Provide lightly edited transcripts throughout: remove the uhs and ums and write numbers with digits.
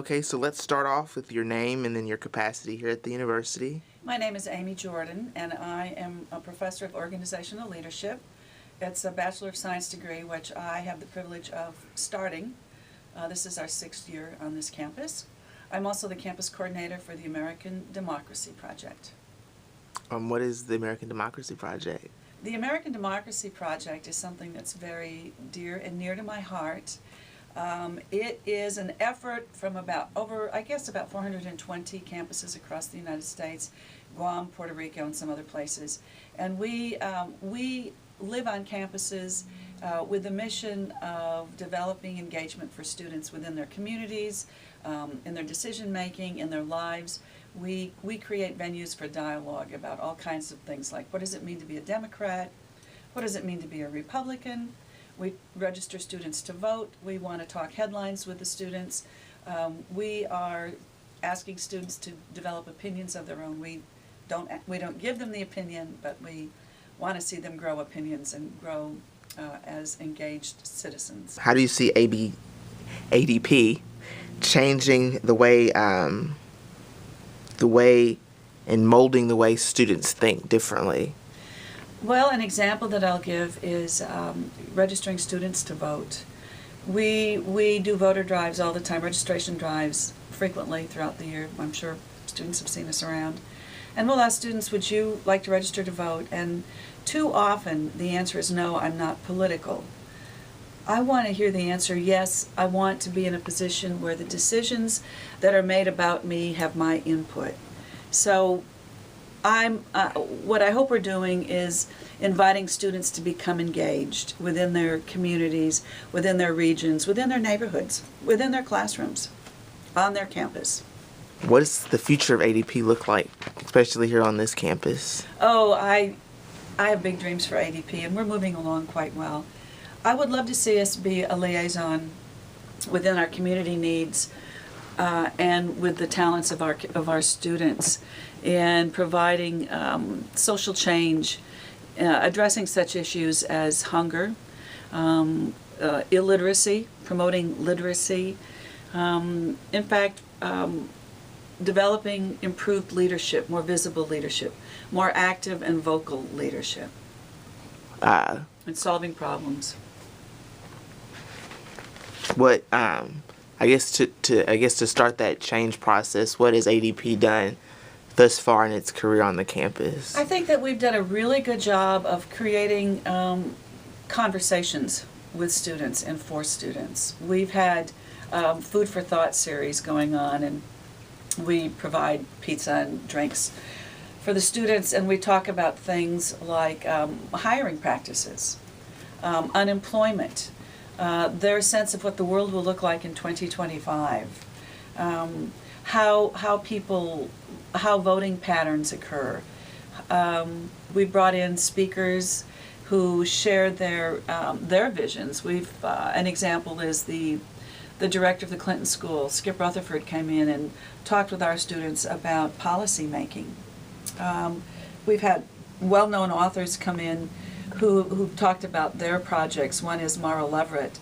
Okay, so let's start off with your name and then your capacity here at the university. My name is Amy Jordan, and I am a professor of organizational leadership. It's a Bachelor of Science degree, which I have the privilege of starting. This is our 6th year on this campus. I'm also the campus coordinator for the American Democracy Project. What is the American Democracy Project? The American Democracy Project is something that's very dear and near to my heart. It is an effort from about 420 campuses across the United States, Guam, Puerto Rico, and some other places. And we live on campuses with the mission of developing engagement for students within their communities, in their decision making, in their lives. We create venues for dialogue about all kinds of things like what does it mean to be a Democrat, what does it mean to be a Republican. We register students to vote. We want to talk headlines with the students. We are asking students to develop opinions of their own. We don't give them the opinion, but we want to see them grow opinions and grow as engaged citizens. How do you see ADP changing the way and molding the way students think differently? Well, an example that I'll give is registering students to vote. We do voter drives all the time, registration drives frequently throughout the year. I'm sure students have seen us around. And we'll ask students, would you like to register to vote? And too often the answer is no, I'm not political. I want to hear the answer, yes, I want to be in a position where the decisions that are made about me have my input. So what I hope we're doing is inviting students to become engaged within their communities, within their regions, within their neighborhoods, within their classrooms, on their campus. What does the future of ADP look like, especially here on this campus? Oh, I have big dreams for ADP, and we're moving along quite well. I would love to see us be a liaison within our community needs and with the talents of our students, and providing social change, addressing such issues as hunger, illiteracy, promoting literacy, in fact, developing improved leadership, more visible leadership, more active and vocal leadership, and solving problems. What I guess to start that change process, what has ADP done thus far in its career on the campus? I think that we've done a really good job of creating conversations with students and for students. We've had food for thought series going on, and we provide pizza and drinks for the students, and we talk about things like hiring practices, unemployment, their sense of what the world will look like in 2025, how voting patterns occur. We brought in speakers who shared their visions. An example is the director of the Clinton School, Skip Rutherford, came in and talked with our students about policy making. We've had well-known authors come in who talked about their projects. One is Mara Leverett,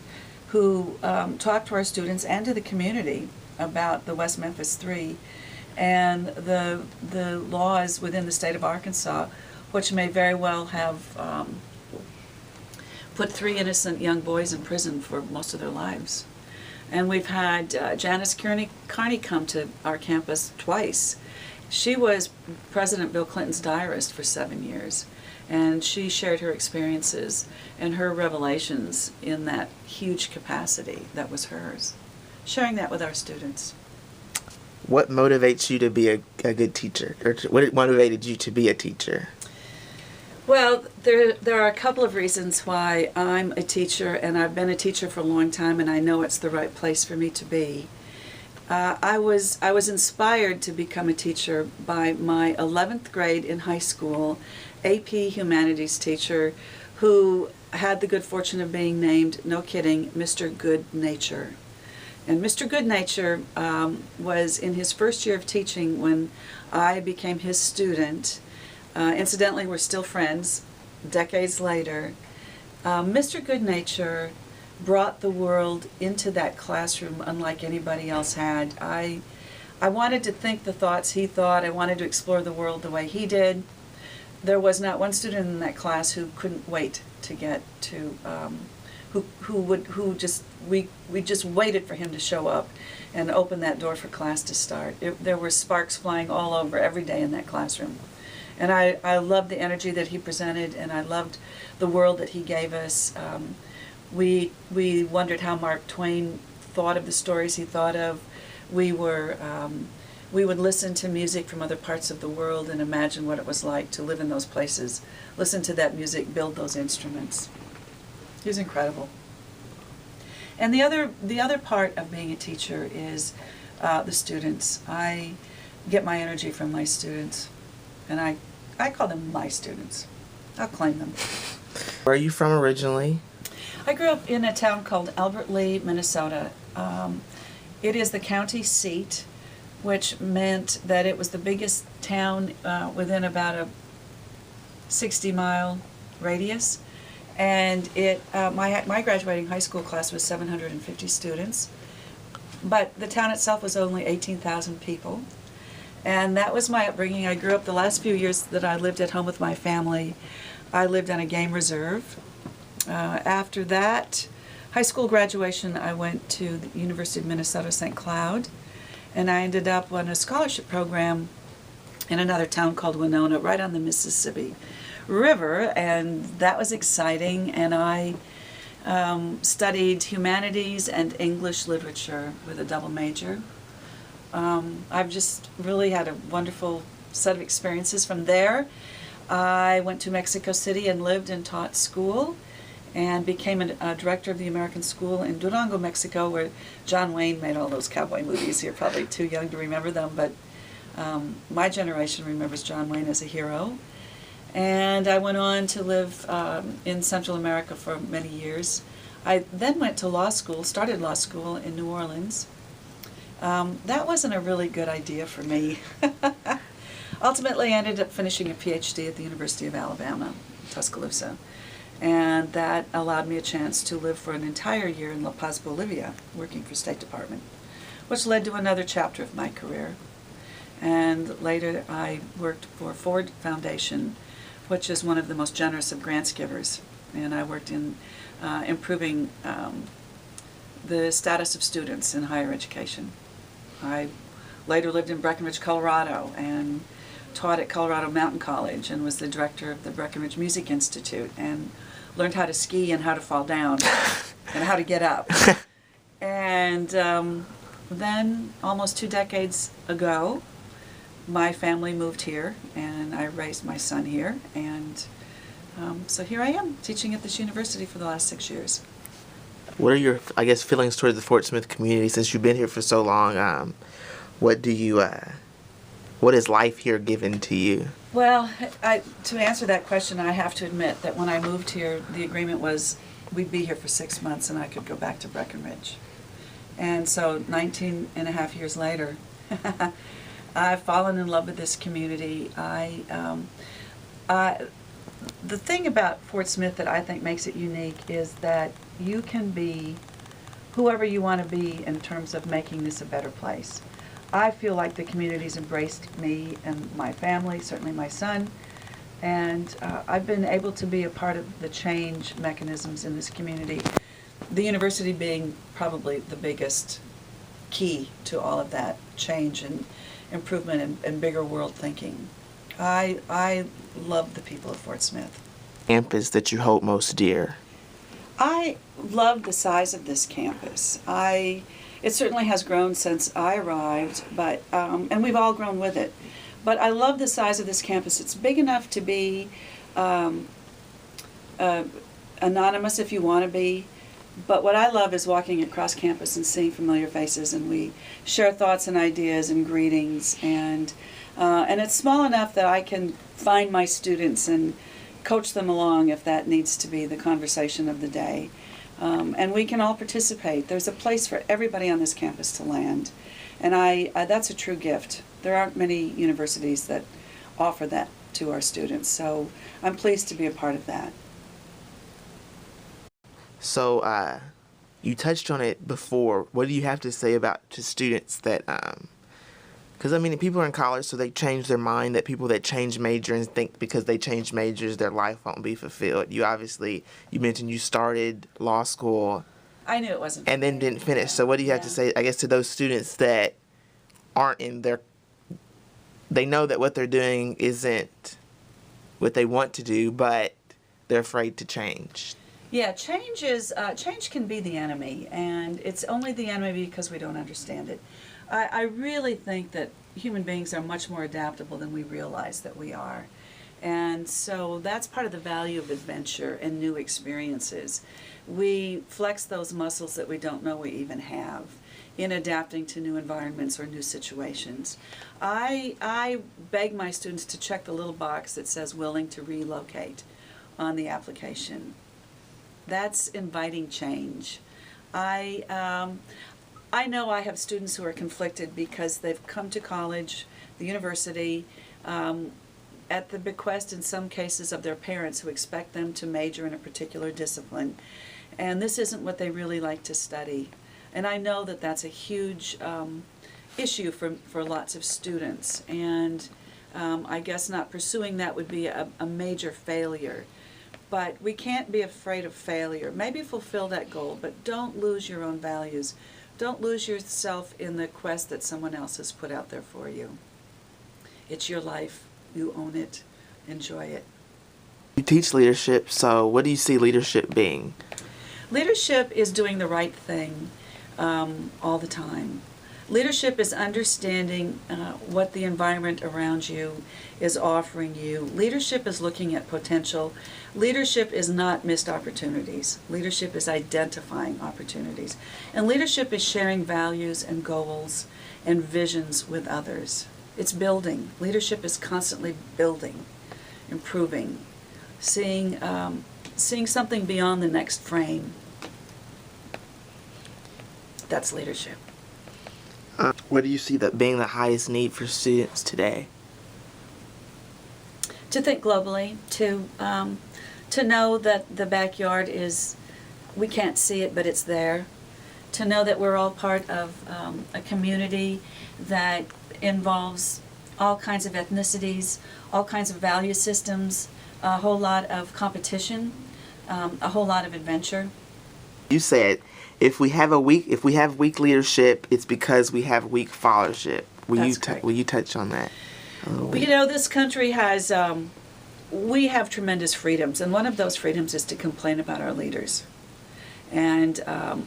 who talked to our students and to the community about the West Memphis Three and the laws within the state of Arkansas, which may very well have put 3 innocent young boys in prison for most of their lives. And we've had Janice Carney come to our campus twice. She was President Bill Clinton's diarist for 7 years, and she shared her experiences and her revelations in that huge capacity that was hers, sharing that with our students. What motivates you to be a good teacher, or what motivated you to be a teacher? Well, there are a couple of reasons why I'm a teacher, and I've been a teacher for a long time, and I know it's the right place for me to be. I was inspired to become a teacher by my 11th grade in high school AP Humanities teacher, who had the good fortune of being named, no kidding, Mr. Good Nature. And Mr. Good Nature was in his first year of teaching when I became his student. Incidentally, we're still friends decades later. Mr. Good Nature brought the world into that classroom unlike anybody else had. I wanted to think the thoughts he thought. I wanted to explore the world the way he did. There was not one student in that class who couldn't wait to get to, we just waited for him to show up and open that door for class to start. There were sparks flying all over every day in that classroom. And I loved the energy that he presented, and I loved the world that he gave us. We wondered how Mark Twain thought of the stories he thought of. We would listen to music from other parts of the world and imagine what it was like to live in those places. Listen to that music, build those instruments. He was incredible. And the other part of being a teacher is the students. I get my energy from my students, and I call them my students. I'll claim them. Where are you from originally? I grew up in a town called Albert Lea, Minnesota. It is the county seat, which meant that it was the biggest town within about a 60-mile radius. And my graduating high school class was 750 students, but the town itself was only 18,000 people. And that was my upbringing. I grew up the last few years that I lived at home with my family. I lived on a game reserve. After that, high school graduation, I went to the University of Minnesota St. Cloud, and I ended up on a scholarship program in another town called Winona, right on the Mississippi River, and that was exciting. And I studied humanities and English literature with a double major. I've just really had a wonderful set of experiences from there. I went to Mexico City and lived and taught school, and became a director of the American School in Durango, Mexico, where John Wayne made all those cowboy movies. You're probably too young to remember them, but my generation remembers John Wayne as a hero. And I went on to live in Central America for many years. I then went to law school, started law school in New Orleans. That wasn't a really good idea for me. Ultimately, I ended up finishing a PhD at the University of Alabama, Tuscaloosa. And that allowed me a chance to live for an entire year in La Paz, Bolivia, working for State Department, which led to another chapter of my career. And later I worked for Ford Foundation, which is one of the most generous of grants givers. And I worked in improving the status of students in higher education. I later lived in Breckenridge, Colorado, and taught at Colorado Mountain College, and was the director of the Breckenridge Music Institute, and learned how to ski and how to fall down and how to get up. And then almost 2 decades ago, my family moved here, and I raised my son here, and so here I am, teaching at this university for the last 6 years. What are your, I guess, feelings toward the Fort Smith community since you've been here for so long? What do you, what is life here given to you? Well, to answer that question, I have to admit that when I moved here, the agreement was we'd be here for 6 months and I could go back to Breckenridge. And so 19 and a half years later, I've fallen in love with this community. The thing about Fort Smith that I think makes it unique is that you can be whoever you want to be in terms of making this a better place. I feel like the community's embraced me and my family, certainly my son, and I've been able to be a part of the change mechanisms in this community, the university being probably the biggest key to all of that change and improvement and bigger world thinking. I love the people of Fort Smith. Campus that you hold most dear? I love the size of this campus. It certainly has grown since I arrived, but and we've all grown with it. But I love the size of this campus. It's big enough to be anonymous if you want to be. But what I love is walking across campus and seeing familiar faces, and we share thoughts and ideas and greetings. And it's small enough that I can find my students and coach them along if that needs to be the conversation of the day. And we can all participate. There's a place for everybody on this campus to land. And that's a true gift. There aren't many universities that offer that to our students. So I'm pleased to be a part of that. So you touched on it before. What do you have to say about to students that, because I mean, people are in college, so they change their mind. That people that change major and think because they change majors, their life won't be fulfilled. You mentioned you started law school. I knew it wasn't. And then didn't finish. So what do you have to say, I guess, to those students that aren't in their, they know that what they're doing isn't what they want to do, but they're afraid to change? Yeah, change can be the enemy, and it's only the enemy because we don't understand it. I really think that human beings are much more adaptable than we realize that we are. And so that's part of the value of adventure and new experiences. We flex those muscles that we don't know we even have in adapting to new environments or new situations. I beg my students to check the little box that says willing to relocate on the application. That's inviting change. I know I have students who are conflicted because they've come to college, the university, at the bequest in some cases of their parents who expect them to major in a particular discipline. And this isn't what they really like to study. And I know that that's a huge issue for lots of students. And I guess not pursuing that would be a major failure. But we can't be afraid of failure. Maybe fulfill that goal, but don't lose your own values. Don't lose yourself in the quest that someone else has put out there for you. It's your life. You own it. Enjoy it. You teach leadership, so what do you see leadership being? Leadership is doing the right thing all the time. Leadership is understanding what the environment around you is offering you. Leadership is looking at potential. Leadership is not missed opportunities. Leadership is identifying opportunities. And leadership is sharing values and goals and visions with others. It's building. Leadership is constantly building, improving, seeing something beyond the next frame. That's leadership. What do you see that being the highest need for students today? To think globally, to know that the backyard is, we can't see it, but it's there. To know that we're all part of a community that involves all kinds of ethnicities, all kinds of value systems, a whole lot of competition, a whole lot of adventure. You said if we have weak leadership, it's because we have weak followership. Will you touch on that? You know, this country has, we have tremendous freedoms, and one of those freedoms is to complain about our leaders. And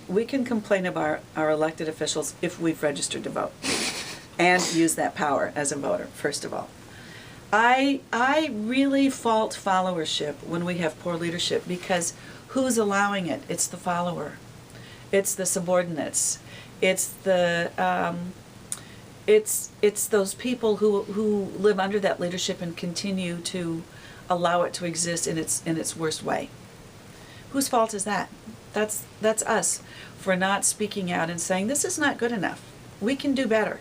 we can complain about our elected officials if we've registered to vote and use that power as a voter, first of all. I really fault followership when we have poor leadership, because who's allowing it? It's the follower. It's the subordinates. It's the it's those people who live under that leadership and continue to allow it to exist in its worst way. Whose fault is that? That's us for not speaking out and saying this is not good enough. We can do better.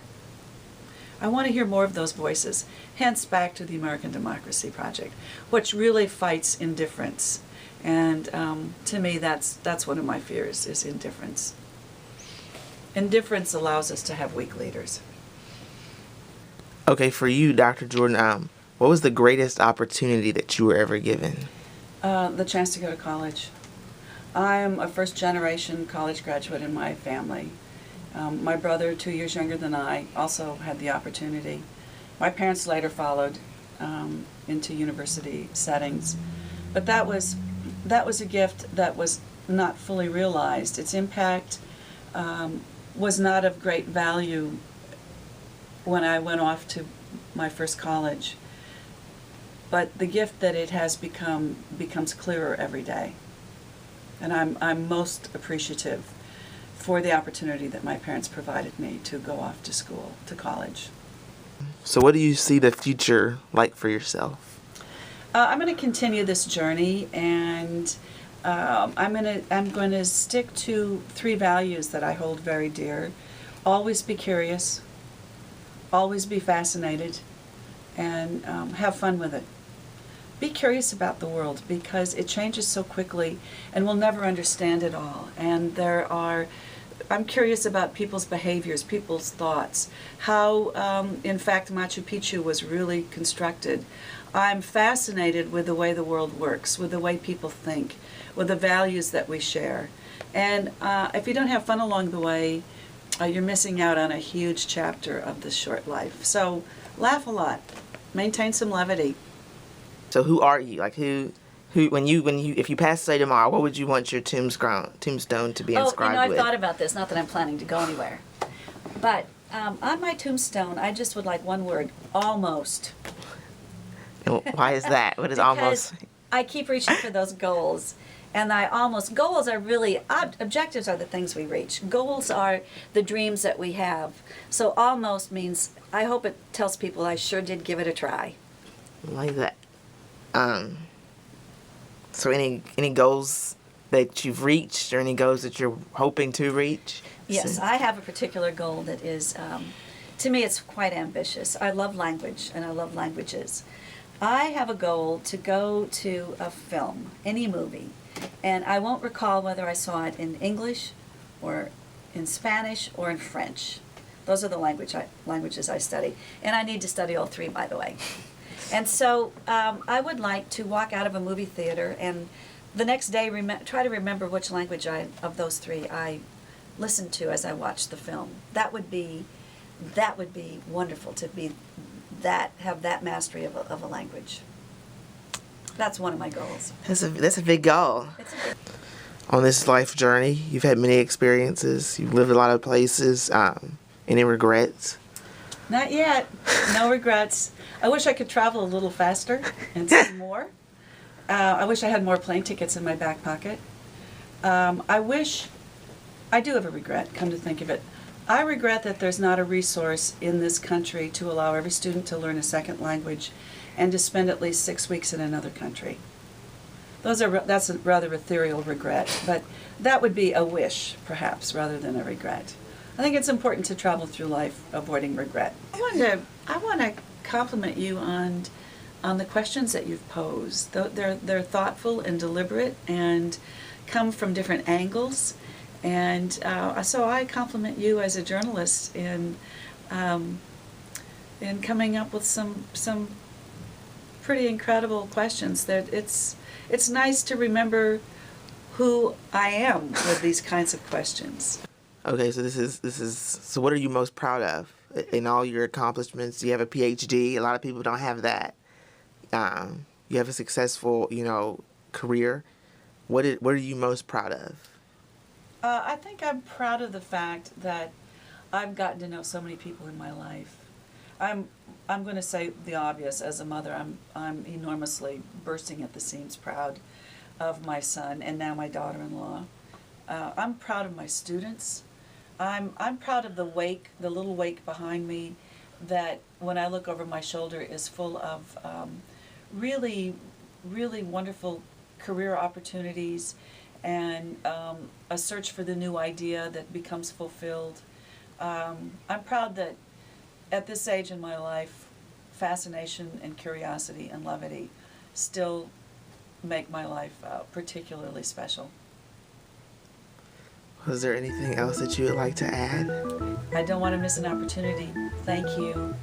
I want to hear more of those voices. Hence, back to the American Democracy Project, which really fights indifference. And to me, that's one of my fears, is indifference. Indifference allows us to have weak leaders. Okay, for you, Dr. Jordan, what was the greatest opportunity that you were ever given? The chance to go to college. I'm a first-generation college graduate in my family. My brother, 2 years younger than I, also had the opportunity. My parents later followed into university settings. But that was a gift that was not fully realized. Its impact was not of great value when I went off to my first college. But the gift that it has become becomes clearer every day. And I'm most appreciative for the opportunity that my parents provided me to go off to school, to college. So what do you see the future like for yourself? I'm going to continue this journey, and I'm going to stick to 3 values that I hold very dear. Always be curious, always be fascinated, and have fun with it. be curious about the world, because it changes so quickly and we'll never understand it all. And I'm curious about people's behaviors, people's thoughts, how, in fact, Machu Picchu was really constructed. I'm fascinated with the way the world works, with the way people think, with the values that we share. And if you don't have fun along the way, you're missing out on a huge chapter of this short life. So laugh a lot, maintain some levity. So who are you? Like who when you if you pass away tomorrow, what would you want your tombstone to be inscribed I've with? thought about this. Not that I'm planning to go anywhere, but on my tombstone, I just would like one word: almost. And why is that? What is Because almost? I keep reaching for those goals, and goals are really objectives are the things we reach. Goals are the dreams that we have. So almost means I hope it tells people I sure did give it a try. Like that. So any goals that you've reached, or any goals that you're hoping to reach? Yes, I have a particular goal that is, to me, it's quite ambitious. I love language and I love languages. I have a goal to go to a film, any movie, and I won't recall whether I saw it in English or in Spanish or in French. Those are the languages I study, and I need to study all three, by the way. And so I would like to walk out of a movie theater and the next day try to remember which language of those three I listened to as I watched the film. That would be wonderful to have that mastery of a language. That's one of my goals. That's a big goal. It's a big, On this life journey, you've had many experiences. You've lived a lot of places. Any regrets? Not yet. No regrets. I wish I could travel a little faster and see more. I wish I had more plane tickets in my back pocket. I do have a regret, come to think of it. I regret that there's not a resource in this country to allow every student to learn a second language and to spend at least 6 weeks in another country. That's a rather ethereal regret, but that would be a wish, perhaps, rather than a regret. I think it's important to travel through life avoiding regret. I want to compliment you on the questions that you've posed. They're thoughtful and deliberate and come from different angles. And so I compliment you as a journalist in coming up with some pretty incredible questions. That it's nice to remember who I am with these kinds of questions. Okay, so this is so what are you most proud of in all your accomplishments? You have a PhD. A lot of people don't have that. You have a successful, career. What are you most proud of? I think I'm proud of the fact that I've gotten to know so many people in my life. I'm going to say the obvious. As a mother, I'm enormously bursting at the seams proud of my son and now my daughter-in-law. I'm proud of my students. I'm proud of the little wake behind me that when I look over my shoulder is full of really, really wonderful career opportunities and a search for the new idea that becomes fulfilled. I'm proud that at this age in my life, fascination and curiosity and levity still make my life particularly special. Was there anything else that you would like to add? I don't want to miss an opportunity. Thank you.